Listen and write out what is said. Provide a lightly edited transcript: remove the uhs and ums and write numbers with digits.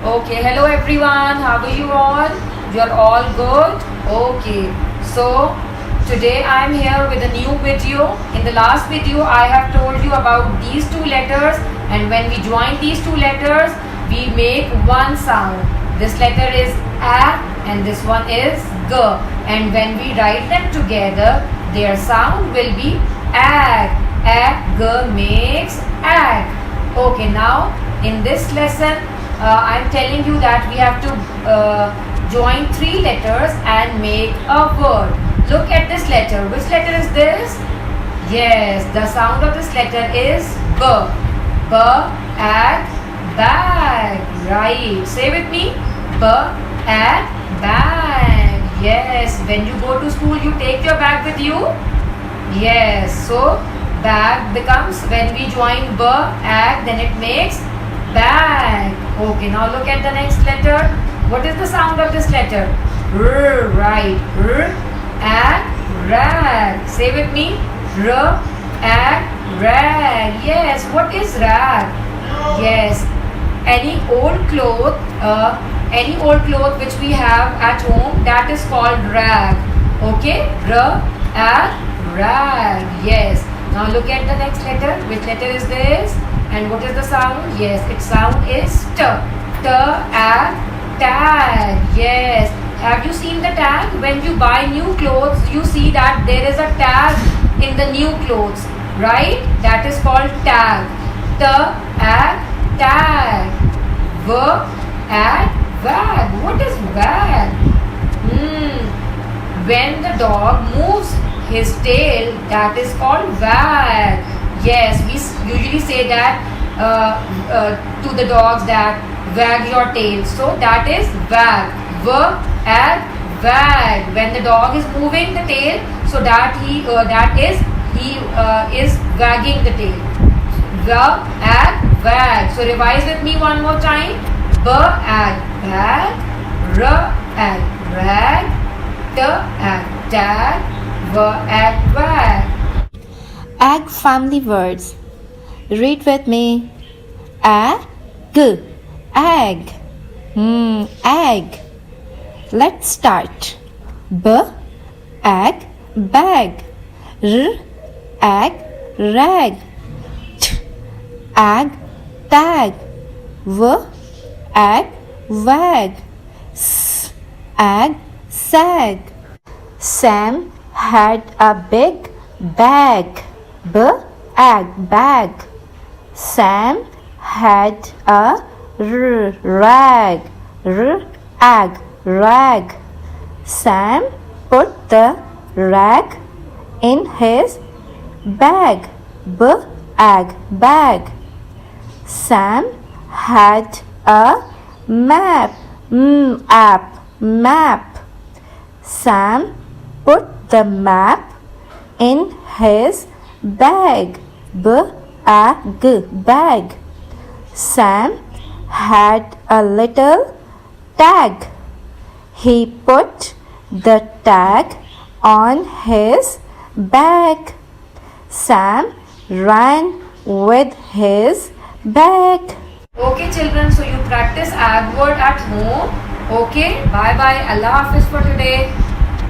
Okay, hello everyone. How are you all? You're all good? Okay. So today I'm here with a new video. In the last video I have told you about these two letters, and when we join these two letters we make one sound. This letter is A and this one is G, and when we write them together their sound will be ag. G makes ag. Okay, now in this lesson I'm telling you that we have to join three letters and make a word. Look at this letter. Which letter is this? Yes, the sound of this letter is B. B, ag, bag. Right. Say with me. B, ag, bag. Yes, when you go to school you take your bag with you. Yes, so bag becomes, when we join B, ag, then it makes bag. Okay, now look at the next letter. What is the sound of this letter? R, right. R, ag, rag. Say with me. R, ag, rag. Yes, what is rag? Yes, any old cloth which we have at home, that is called rag. Okay, R, ag, rag. Yes. Now look at the next letter. Which letter is this? And what is the sound? Yes, its sound is T. T, ag, tag. Yes. Have you seen the tag? When you buy new clothes, you see that there is a tag in the new clothes, right? That is called tag. T, ag, tag. V, ag, wag. What is wag? When the dog moves his tail, that is called wag. Yes, we usually say that to the dogs, that wag your tail. So that is wag. V, ag, wag. When the dog is moving the tail, so that he is wagging the tail. V, ag, wag. So revise with me one more time. B, ag, bag. R, ag, rag. T, ag, tag. V, ag, wag. Ag family words. Read with me. Ag, ag. Ag. Let's start. B, ag, bag. R, ag, rag. T, ag, tag. V, ag, wag. S, ag, sag. Sam had a big bag. B, ag, bag. Sam had a rag. R, ag, rag. Sam put the rag in his bag. B, ag, bag. Sam had a map. Map. Sam put the map in his bag. B, ag, bag. Sam had a little tag. He put the tag on his bag. Sam ran with his bag. Okay children, so you practice ag word at home. Okay, bye bye. Allah Hafiz for today.